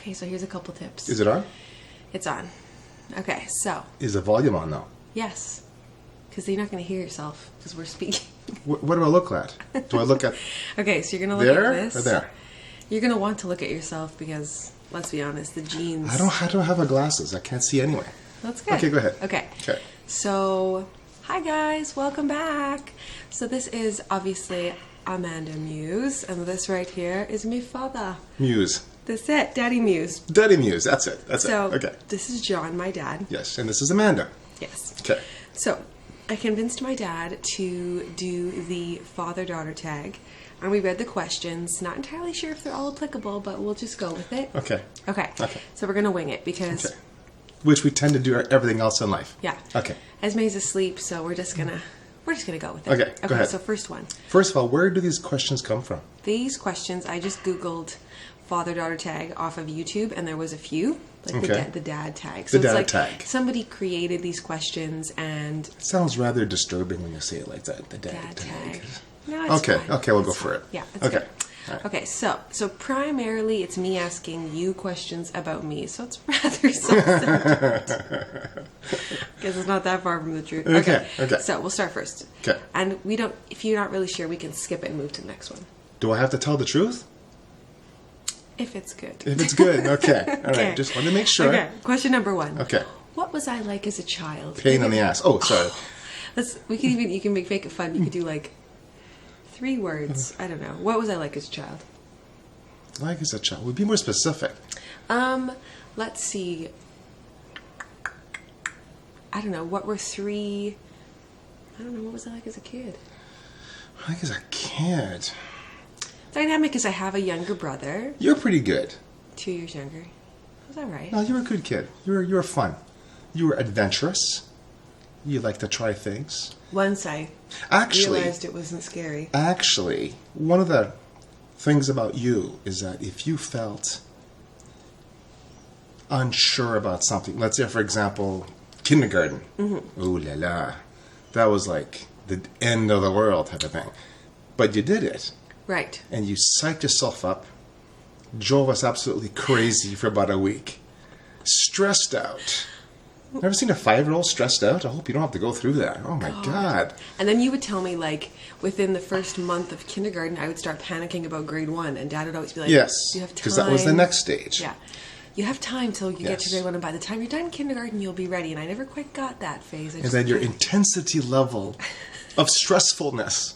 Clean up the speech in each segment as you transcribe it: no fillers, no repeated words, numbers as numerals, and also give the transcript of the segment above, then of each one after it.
Okay, so here's a couple tips. Is it on? It's on. Okay, so. Is the volume on though? Yes. Because you're not going to hear yourself because we're speaking. What do I look at? Do I look at okay, so you're going to look there at this. or there? You're going to want to look at yourself because, let's be honest, the jeans... I don't have my glasses. I can't see anyway. That's good. Okay, go ahead. Okay. Okay. So, hi guys, welcome back. So this is obviously AmandaMuse, and this right here is my father. Muse. That's it, Daddy Muse. Daddy Muse, that's it. That's so, it. Okay. This is John, my dad. Yes, and this is Amanda. Yes. Okay. So, I convinced my dad to do the father-daughter tag, and we read the questions. Not entirely sure if they're all applicable, but we'll just go with it. Okay. Okay. So we're gonna wing it because... Okay. Which we tend to do everything else in life. Yeah. Okay. Esme's asleep, so we're just gonna go with it. Okay, go ahead. So first one. First of all, where do these questions come from? These questions, I just Googled father-daughter tag off of YouTube, and there was a few. Like the dad tag. So the dad it's like tag. Somebody created these questions and... It sounds rather disturbing when you say it like that, the dad tag. No, it's okay, fine. okay, we'll go It's for fine. it. Yeah, it's okay. Good. Right. Okay, so primarily it's me asking you questions about me, so it's rather self-centered. Because it's not that far from the truth. Okay. So we'll start first. Okay. And if you're not really sure, we can skip it and move to the next one. Do I have to tell the truth? If it's good. If it's good, okay. All right, just wanted to make sure. Okay, question number 1. Okay. What was I like as a child? Pain in the ass. Oh, sorry. You can make it fun. You could do like 3 words. I don't know. What was I like as a child? Like as a child. Would be more specific. Let's see. I don't know. What were 3... I don't know. What was I like as a kid? Like as a kid. Dynamic is I have a younger brother. You're pretty good. 2 years younger. Was that right? No, you were a good kid. You were fun. You were adventurous. You like to try things. Once I realized it wasn't scary. Actually, one of the things about you is that if you felt unsure about something, let's say, for example, kindergarten. Mm-hmm. Ooh la la. That was like the end of the world type of thing. But you did it. Right. And you psyched yourself up, drove us absolutely crazy for about a week. Stressed out. Never seen a 5-year-old stressed out? I hope you don't have to go through that. Oh my God. And then you would tell me, like, within the first month of kindergarten, I would start panicking about grade 1, and Dad would always be like, yes, you have time. Because that was the next stage. Yeah. You have time till you get to grade 1, and by the time you're done kindergarten, you'll be ready. And I never quite got that phase. And then your intensity level of stressfulness.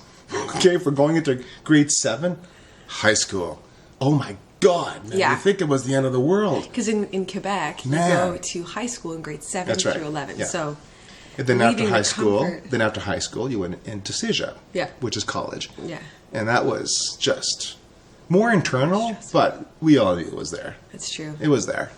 Okay, for going into grade 7, high school. Oh my God, man. You think it was the end of the world. Because in Quebec, you go to high school in grade 7 through 11. Yeah. So, and then after high school, you went into Cégep, which is college. Yeah. And that was just more internal, but we all knew it was there. That's true. It was there.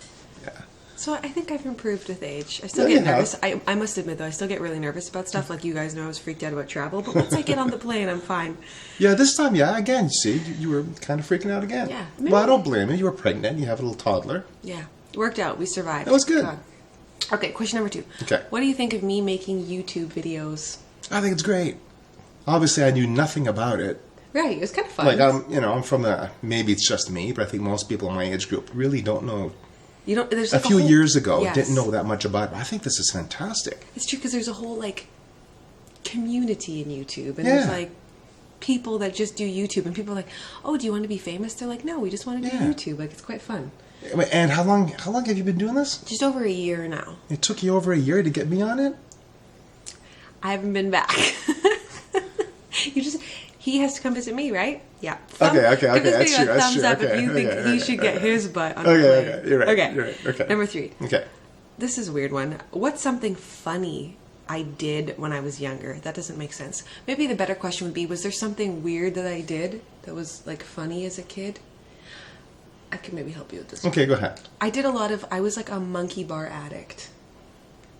Yeah. So I think I've improved with age. I still get nervous. I must admit, though, I still get really nervous about stuff. Like you guys know, I was freaked out about travel. But once I get on the plane, I'm fine. Yeah, this time, again, you see, you were kind of freaking out again. Yeah. Well, I don't blame you. You were pregnant. You have a little toddler. Yeah. It worked out. We survived. That was good. Okay, question number 2. Okay. What do you think of me making YouTube videos? I think it's great. Obviously, I knew nothing about it. Right. It was kind of fun. Like, I'm from maybe it's just me, but I think most people in my age group really don't know. There's a few years ago, didn't know that much about it. I think this is fantastic. It's true because there's a whole community in YouTube, and there's people that just do YouTube, and people are like, "Oh, do you want to be famous?" They're like, "No, we just want to do YouTube." Like it's quite fun. And how long have you been doing this? Just over a year now. It took you over a year to get me on it? I haven't been back. He has to come visit me, right? Yeah. Okay. That's true. Thumbs up if you think he should get his butt on a plane. Okay. You're right. Okay. Number 3. Okay. This is a weird one. What's something funny I did when I was younger? That doesn't make sense. Maybe the better question would be, was there something weird that I did that was funny as a kid? I could maybe help you with this. Okay, go ahead. I was like a monkey bar addict.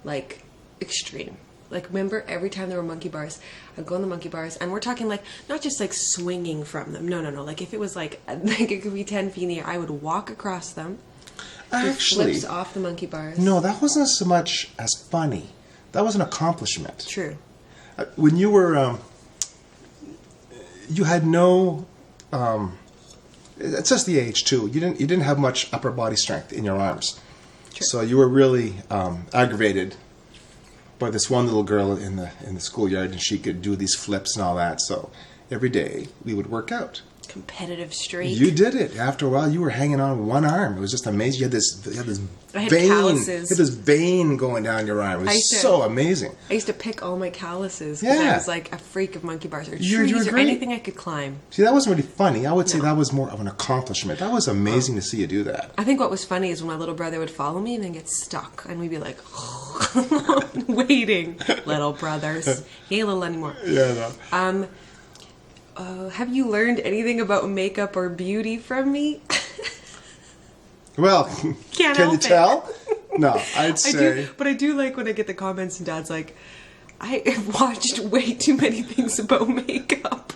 Like, extreme. Like, remember, every time there were monkey bars, I'd go in the monkey bars, and we're talking, not just, swinging from them. No. Like, if it was, it could be 10 feet in the air, I would walk across them. Actually, flips off the monkey bars. No, that wasn't so much as funny. That was an accomplishment. True. When you were, you had no it's just the age too. You didn't have much upper body strength in your arms, True. so you were really aggravated by this one little girl in the schoolyard, and she could do these flips and all that. So every day we would work out. Competitive streak. You did it. After a while, you were hanging on one arm. It was just amazing. You had this I had vein. calluses. You had this vein going down your arm. It was so amazing. I used to pick all my calluses because I was like a freak of monkey bars or trees or anything I could climb. See, that wasn't really funny. I would say that was more of an accomplishment. That was amazing to see you do that. I think what was funny is when my little brother would follow me and then get stuck, and we'd be like, waiting, little brothers. He ain't little anymore. Yeah, no. Have you learned anything about makeup or beauty from me? Well, Can't can help you it. tell? No, I'd say. But I do like when I get the comments and Dad's like, I have watched way too many things about makeup.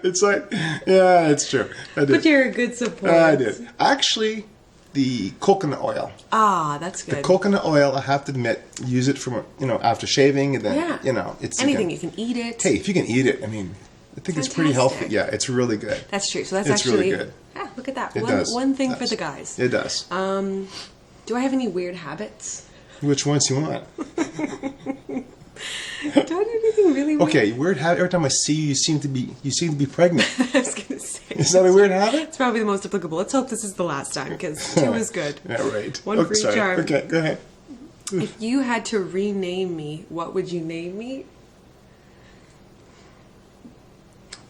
It's like, yeah, it's true. I did. But you're a good support. I did. Actually, the coconut oil. Ah, that's good. The coconut oil, I have to admit, use it from, after shaving, and then, it's... Anything, you can eat it. Hey, if you can eat it, I mean, I think it's pretty healthy. Yeah, it's really good. That's true. So that's it's actually... really good. Ah, look at that. It does. One thing for the guys. It does. Do I have any weird habits? Which ones you want? Do I do anything really weird? Okay, weird habit. Every time I see you, you seem to be pregnant. I was going to say. Is that a weird habit? It's probably the most applicable. Let's hope this is the last time, because 2 is good. Yeah, right. One for each arm. Okay, go ahead. If you had to rename me, what would you name me?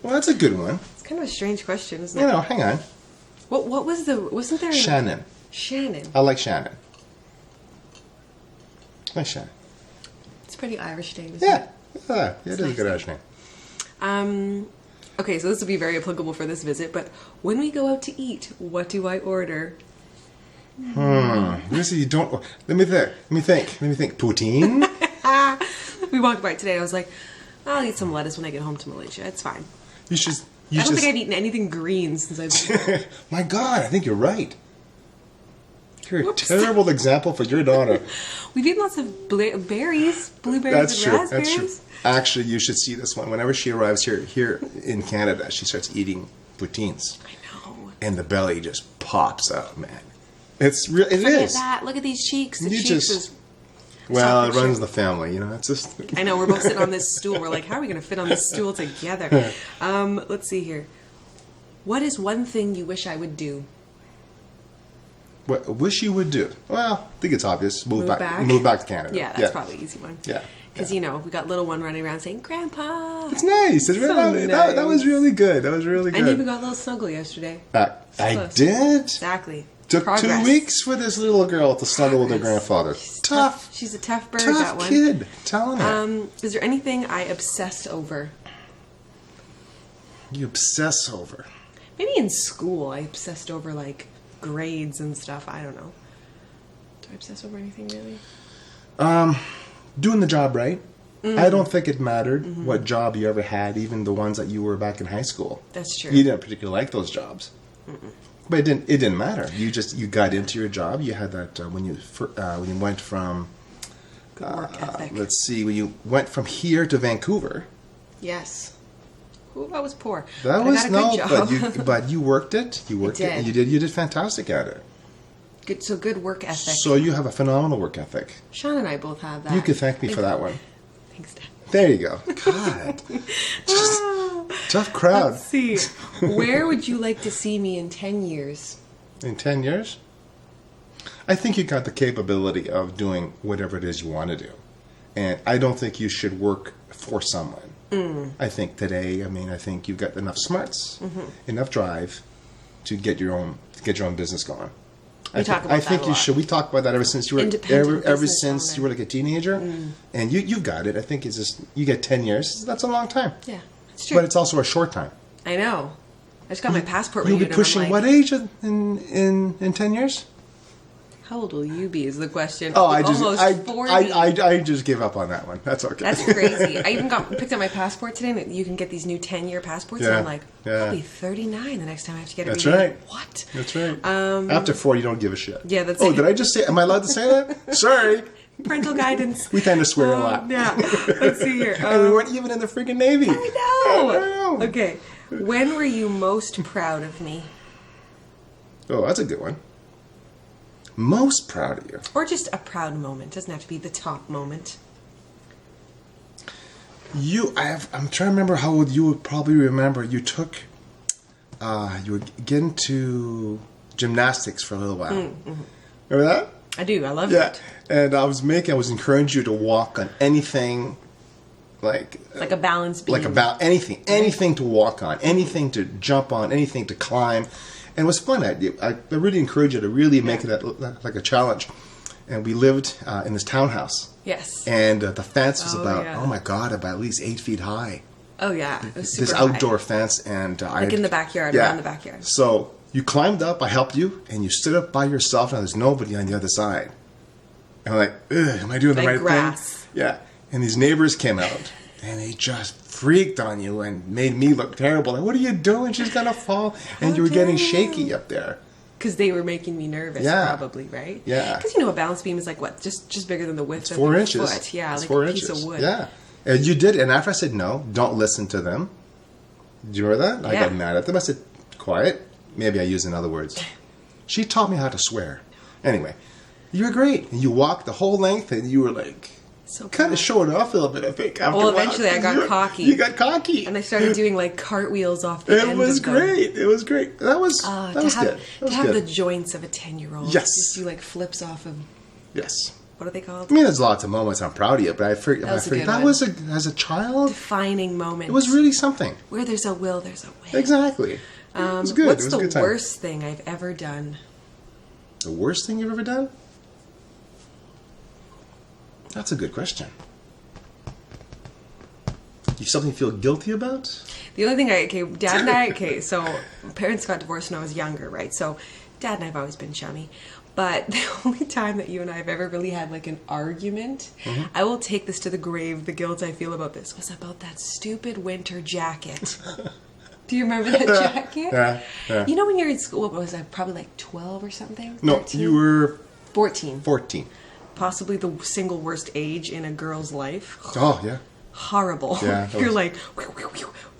Well, that's a good one. It's kind of a strange question, isn't it? Hang on. What was wasn't there... Shannon. Shannon. I like Shannon. I like Shannon. It's a pretty Irish name, isn't it? Yeah, it is a good Irish name. Okay, so this will be very applicable for this visit, but when we go out to eat, what do I order? Listen, you don't... Let me think. Poutine? We walked by today, I was like, I'll eat some lettuce when I get home to Malaysia. It's fine. You should... I don't think I've eaten anything green since I've been... My God, I think you're right. You're Whoops. a terrible example for your daughter. We've eaten lots of berries, blueberries That's and true. raspberries. That's true. Actually, you should see this one. Whenever she arrives here in Canada, she starts eating poutines. I know. And the belly just pops out, man. It's real. It Look is. at that. Look at these cheeks. The You cheeks just- is... Well, it Chocolate runs chip. the family, It's just. I know, we're both sitting on this stool. We're like, how are we going to fit on this stool together? Let's see here. What is one thing you wish I would do? What I wish you would do? Well, I think it's obvious. Move back. Move back to Canada. Yeah, that's probably an easy one. Yeah. Because, we got little one running around saying, Grandpa. It's nice. It's really, that was really good. That was really good. And even got a little snuggle yesterday. I close. did. Exactly. Took Progress. 2 weeks for this little girl to snuggle with her grandfather. Tough. She's a tough bird, that Tough one. kid. Telling her. Is there anything I obsessed over? You obsess over. Maybe in school I obsessed over, like, grades and stuff. I don't know. Do I obsess over anything, really? Doing the job right. I don't think it mattered what job you ever had, even the ones that you were back in high school. That's true. You didn't particularly like those jobs. But it didn't matter. You got into your job. You had that when you went from Good work ethic. let's see, when you went from here to Vancouver. Yes. Ooh, I was poor. That but was I got a good job. but you worked it. You worked it, and you did fantastic at it. Good work ethic. So you have a phenomenal work ethic. Sean and I both have that. You could thank me for that one. Thanks, Dad. There you go. God, just tough crowd. Let's see. Where would you like to see me in 10 years? In 10 years, I think you got the capability of doing whatever it is you want to do, and I don't think you should work for someone. I think today, I think you've got enough smarts, enough drive to get your own business going. We talk about I think that a you lot. should. We talk about that ever since you were Independent ever business since owner. you were like a teenager, and you've got it. I think it's just you get 10 years. That's a long time. Yeah, it's true. But it's also a short time. I know. I just got my passport You'll be renewed, and I'm pushing like, what age in 10 years? How old will you be is the question. Oh, Almost 40. I just give up on that one. That's okay. That's crazy. I even picked up my passport today, and you can get these new 10-year passports. And I'm like, I'll be 39 the next time I have to get it That's renewed. right. What? That's right. After 40, you don't give a shit. Yeah, that's Oh, it. did I just say? Am I allowed to say that? Sorry. Parental guidance. We tend to swear a lot. Yeah. Let's see here. And we weren't even in the freaking Navy. I know. I know. Okay. When were you most proud of me? Oh, that's a good one. Most proud of you. Or just a proud moment. Doesn't have to be the top moment. I'm trying to remember how old you would probably remember. You took, you were getting to gymnastics for a little while. Mm-hmm. Remember that? I do. I love Yeah. it. And I was encouraging you to walk on anything, like a balance beam. anything to walk on, anything to jump on, anything to climb. And it was fun. I really encourage you to really make it like a challenge. And we lived in this townhouse. Yes. And the fence was about at least 8 feet high. Oh, yeah. It was super this high. outdoor fence. And in the backyard, around the backyard. So you climbed up, I helped you, and you stood up by yourself, and there's nobody on the other side. And I'm like, ugh, am I doing the right grass. thing? Yeah. And these neighbors came out, and they just freaked on you and made me look terrible. Like, what are you doing? She's going to fall. And you were getting shaky up there. Because they were making me nervous, probably, right? Yeah. Because, a balance beam is like, what, just bigger than the width of 4 your inches. foot. Yeah, it's like 4 a inches. piece of wood. Yeah. And you did. And after I said, no, don't listen to them. Do you remember that? Yeah. I got mad at them. I said, quiet. Maybe I used in other words. She taught me how to swear. Anyway, you were great. And you walked the whole length, and you were like, so kind of showed off a little bit, I think. Well, eventually I got cocky. You got cocky. And I started doing like cartwheels off the end It was of them. great. It was great. That was good. To have the joints of a 10-year-old. Yes. Just do like flips off of... Yes. What are they called? I mean, there's lots of moments I'm proud of you, but I forget. That was as a child. Defining moment. It was really something. Where there's a will, there's a way. Exactly. It was good. What's it was a good the time. worst thing I've ever done? The worst thing you've ever done? That's a good question. You something you feel guilty about? The only thing Dad and I, so parents got divorced when I was younger, right? So Dad and I have always been chummy. But the only time that you and I have ever really had like an argument, I will take this to the grave, the guilt I feel about this, was about that stupid winter jacket. Do you remember that jacket? Yeah. You know when you're in school, what was I, probably like 12 or something? No, 13? you were... 14. 14. Possibly the single worst age in a girl's life. Oh, yeah. Horrible. Yeah, You're like,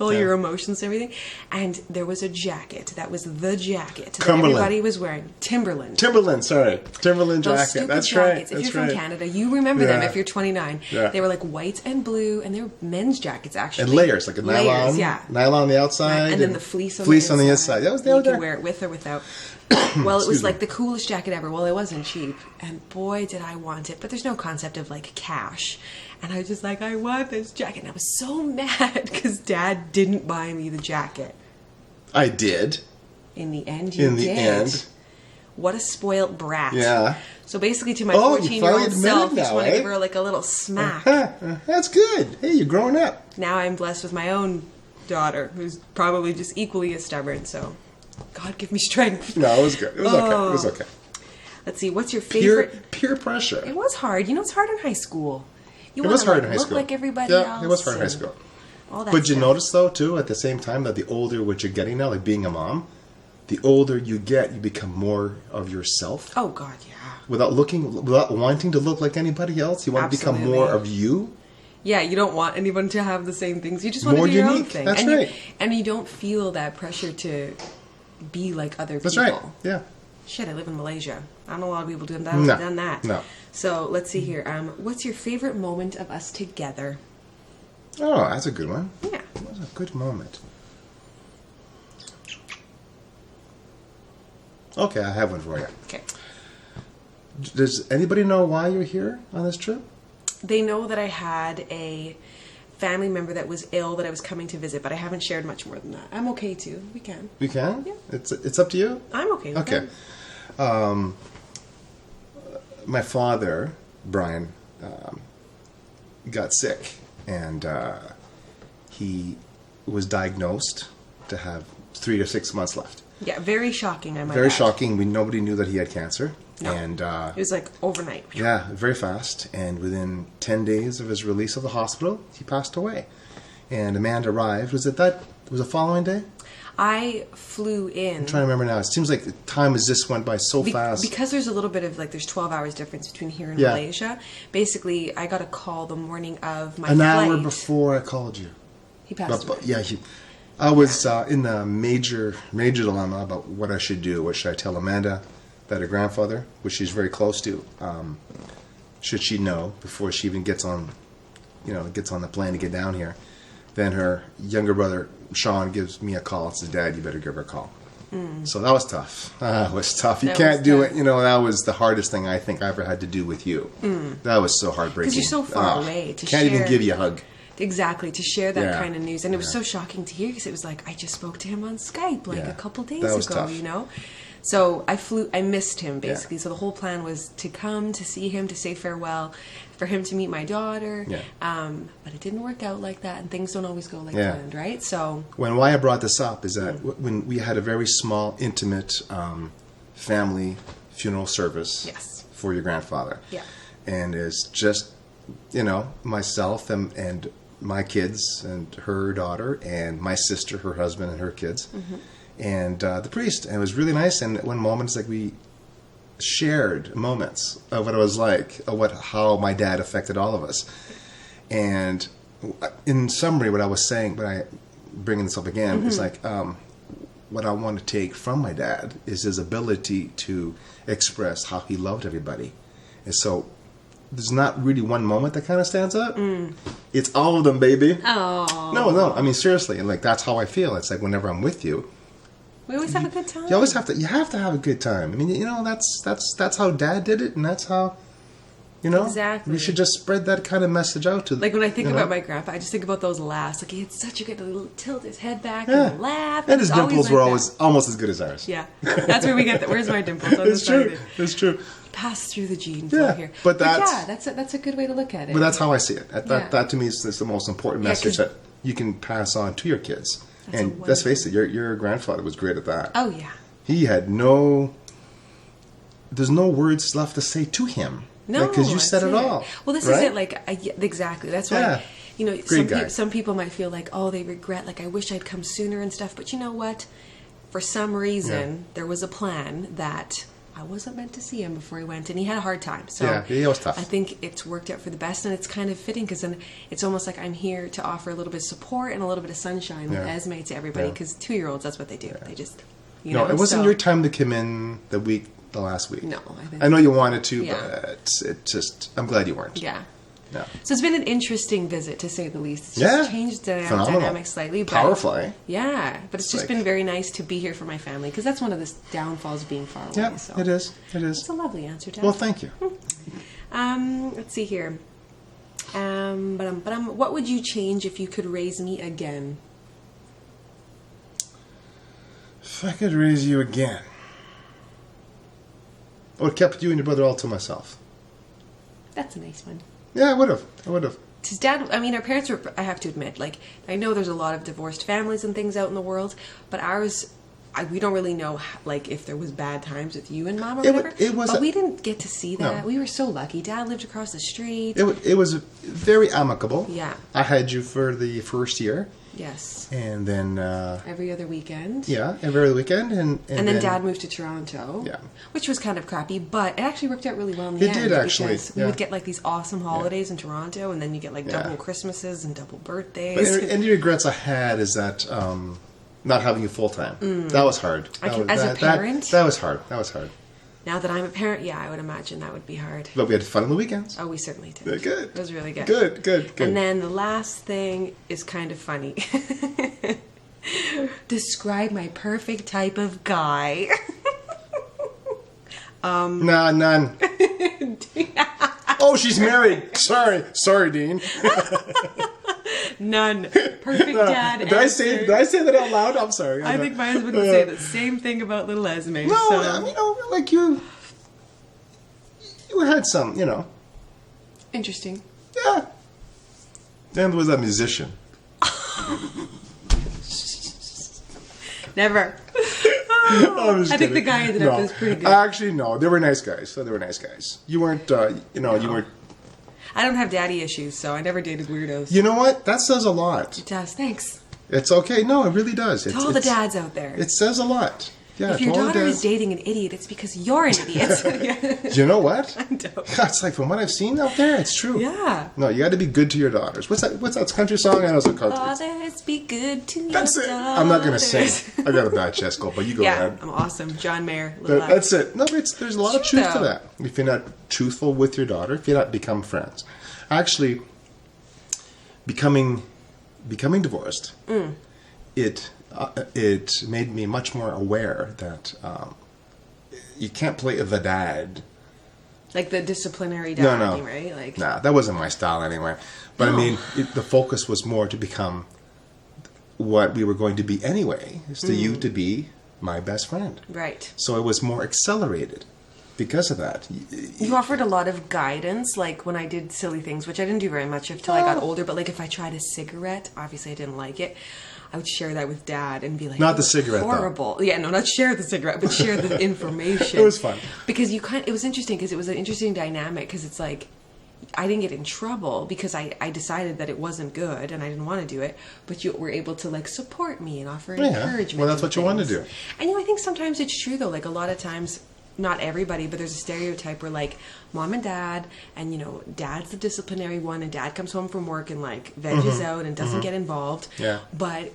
all your emotions and everything. And there was a jacket that was the jacket that everybody was wearing. Timberland, sorry. Timberland Those jacket. stupid That's jackets. right. If you're from Canada, you remember them if you're 29. Yeah. They were like white and blue, and they were men's jackets, actually. And layers, like a nylon. Nylon on the outside. And then the fleece on the inside. That was you could wear it with or without. Well, it was like the coolest jacket ever. Well, it wasn't cheap. And boy, did I want it. But there's no concept of like cash. And I was just like, I want this jacket. And I was so mad because Dad didn't buy me the jacket. I did. In the end, you did. In the end. What a spoilt brat. Yeah. So basically to my 14-year-old self, I just want to give her like a little smack. That's good. Hey, you're growing up. Now I'm blessed with my own daughter, who's probably just equally as stubborn, so God give me strength. No, it was good. It was okay. It was okay. Let's see, what's your favorite? Peer pressure. It was hard. It's hard in high school. You it was hard in high look school. Like everybody else. Yeah, it was hard in high school. All that but stuff. you notice, though, too, at the same time, that the older what you're getting now, like being a mom, the older you get, you become more of yourself. Oh, God, yeah. Without wanting to look like anybody else, you want to become more of you. Yeah, you don't want anyone to have the same things. You just want more to do your unique. own thing. That's right. And you don't feel that pressure to be like other people. That's right. Yeah. Shit, I live in Malaysia. I don't know a lot of people doing that. I've done that. No. So let's see here. What's your favorite moment of us together? Oh, that's a good one. Yeah. That was a good moment. Okay, I have one for you. Okay. Does anybody know why you're here on this trip? They know that I had a family member that was ill that I was coming to visit, but I haven't shared much more than that. I'm okay too. We can. You can? Yeah. It's up to you? I'm okay with Okay. My father, Brian, got sick, and he was diagnosed to have 3 to 6 months left. Yeah, very shocking, I might Very add. shocking. Nobody knew that he had cancer. No. And it was like overnight. yeah, very fast. And within 10 days of his release of the hospital, he passed away. And Amanda arrived. Was it the following day? I flew in. I'm trying to remember now. It seems like the time has just went by so fast. Because there's a little bit of, there's 12 hours difference between here and Malaysia. Basically, I got a call the morning of my flight. An hour before I called you. He passed away. Yeah, I was in the major dilemma about what I should do. What should I tell Amanda that her grandfather, which she's very close to, should she know before she even gets on the plane to get down here? Then her younger brother Sean gives me a call and says, "Dad, you better give her a call." So that was tough. It was tough. You can't do it. That was the hardest thing I think I ever had to do with you. That was so heartbreaking. Because you're so far away. Can't even give you a hug. Exactly, to share that kind of news. And it was so shocking to hear because it was like, I just spoke to him on Skype a couple days ago, tough. So I missed him basically. So the whole plan was to come, to see him, to say farewell, for him to meet my daughter. But it didn't work out like that, and things don't always go like planned, right? So why I brought this up is that when we had a very small, intimate family funeral service for your grandfather. And it's just, myself and my kids and her daughter and my sister, her husband and her kids, and the priest. And it was really nice. And at one moment, it's like we shared moments of what it was like, of how my dad affected all of us. And in summary, what I was saying, but I bringing this up again, is like what I want to take from my dad is his ability to express how he loved everybody. And so there's not really one moment that kind of stands out. It's all of them, baby. Oh. No. I mean, seriously. And that's how I feel. It's like whenever I'm with you, we always have a good time. You have to have a good time. I mean, that's how Dad did it, and that's how, Exactly. we should just spread that kind of message out to. Like when I think about my grandpa, I just think about those laughs. Like he had such a good tilt his head back and laugh. And his dimples were always almost as good as ours. Yeah, that's where we get that. Where's my dimples? It's true. It's true. Pass through the gene flow here. But that's a good way to look at it. But that's how I see it. That to me is the most important message that you can pass on to your kids. And let's face it, your grandfather was great at that. Oh yeah. He had there's no words left to say to him. No, because you said it all. Well, this is it. Exactly. That's why. Some people might feel like, oh, they regret. Like, I wish I'd come sooner and stuff. But you know what? For some reason, there was a plan that I wasn't meant to see him before he went, and he had a hard time. So he was tough. I think it's worked out for the best, and it's kind of fitting because then it's almost like I'm here to offer a little bit of support and a little bit of sunshine with Esme to everybody. Because 2-year-olds, that's what they do. Yeah. They just, it wasn't your time to come in the last week. No, I know you wanted to, but it just, I'm glad you weren't. Yeah. No. So it's been an interesting visit, to say the least. It's just changed the dynamic slightly. Powerful. Yeah, but it's just been very nice to be here for my family, because that's one of the downfalls of being far away. Yeah, so. It is. It's a lovely answer, Dad. Well, thank you. Let's see here. What would you change if you could raise me again? If I could raise you again, I would have kept you and your brother all to myself. That's a nice one. Yeah, I would have. His dad, our parents were, I have to admit, I know there's a lot of divorced families and things out in the world, but ours, we don't really know, if there was bad times with you and Mom or whatever. But we didn't get to see that. No. We were so lucky. Dad lived across the street. It was very amicable. Yeah. I had you for the first year. Yes. And then every other weekend. Yeah, every other weekend, and then Dad moved to Toronto. Yeah. Which was kind of crappy, but it actually worked out really well in the end. It did actually. We would get these awesome holidays in Toronto, and then you get double Christmases and double birthdays. But any regrets I had is that not having you full time. That was hard. As a parent, that was hard. Now that I'm a parent, I would imagine that would be hard. But we had fun on the weekends. Oh, we certainly did. Good. It was really good. Good. And then the last thing is kind of funny. Describe my perfect type of guy. Nah, none. Oh, she's married. Sorry, Dean. None. Perfect dad. Did I say that out loud? I'm sorry. I think my husband would say the same thing about little Esme. No, you had some, Interesting. Yeah. Dan was a musician. Never. I think the guy ended up as pretty good. Actually, no. They were nice guys. You weren't, you weren't. I don't have daddy issues, so I never dated weirdos. You know what? That says a lot. It does. Thanks. It's okay. No, it really does. To all the dads out there. It says a lot. Yeah, if your to all the daughter is dads. dating an idiot, it's because you're an idiot. You know what? I don't. It's like from what I've seen out there, it's true. Yeah. No, you got to be good to your daughters. What's that country song? I know it's a country. Fathers, be good to your That's it. daughters. I'm not going to sing. I got a bad chest cold, but you go Yeah, ahead. I'm awesome. John Mayer. That's it. No, there's a lot of It's true, truth to though. that. If you're not truthful with your daughter, if you're not become friends. Actually, becoming divorced, it made me much more aware that you can't play the dad. Like the disciplinary dad, No. right? Like, Nah, that wasn't my style anyway. But I mean, the focus was more to become what we were going to be anyway. Is to you to be my best friend. right. So it was more accelerated because of that. You offered a lot of guidance, like when I did silly things, which I didn't do very much until I got older. But like if I tried a cigarette, obviously I didn't like it. I would share that with Dad and be like, Not the "Oh, cigarette, though." horrible." Yeah, no, not share the cigarette, but share the information. It was fun. Because it was interesting because it was an interesting dynamic because it's like, I didn't get in trouble because I decided that it wasn't good and I didn't want to do it, but you were able to like support me and offer encouragement. Well, that's and what you want to things. do. And I think sometimes it's true though, like a lot of times, not everybody, but there's a stereotype where like mom and dad, and dad's the disciplinary one, and dad comes home from work and like veggies out and doesn't get involved. Yeah. But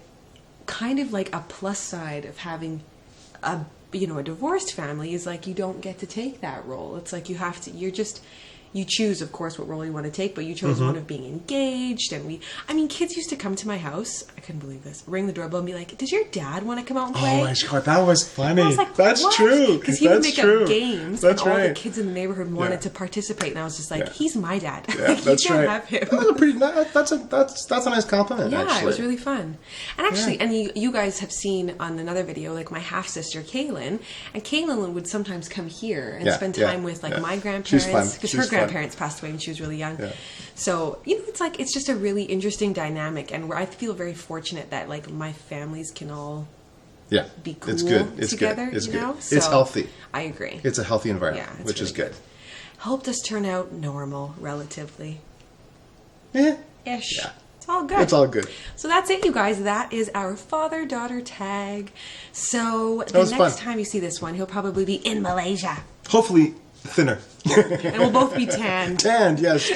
kind of like a plus side of having a divorced family is like you don't get to take that role. It's like you choose, of course, what role you want to take, but you chose one of being engaged. And kids used to come to my house. I couldn't believe this. Ring the doorbell and be like, "Does your dad want to come out and play?" Oh my God, that was funny. I was like, That's "What?" true. Because he would make true. up games, That's and all right. the kids in the neighborhood wanted Yeah. to participate, and I was just like, Yeah. "He's my dad. Yeah, that's you can't right. have him." That was a pretty. That's a nice compliment. Yeah, actually. it was really fun. And actually, Yeah. and you guys have seen on another video, like my half sister Kaylin, and Kaylin would sometimes come here and Yeah, spend yeah, time with like yeah. my She's grandparents fun. because She's her fun. grandparents passed away when she was really young. Yeah. So it's just a really interesting dynamic, and where I feel very fortunate that like my families can all Yeah, be cool it's good. It's together. good. It's you good. know? It's So, healthy. I agree. It's a healthy environment, Yeah, it's which is really good. Helped us turn out normal, relatively Yeah, ish. Yeah. It's all good. it's all good. So that's it, you guys. That is our father-daughter tag. So the was next fun. time you see this one, he'll probably be in Malaysia. Hopefully thinner. And we'll both be tanned. Tanned, yes.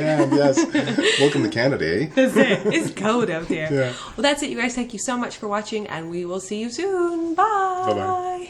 Welcome to Canada, eh? That's it. It's cold out there. Yeah. Well, that's it, you guys. Thank you so much for watching, and we will see you soon. Bye. Bye-bye.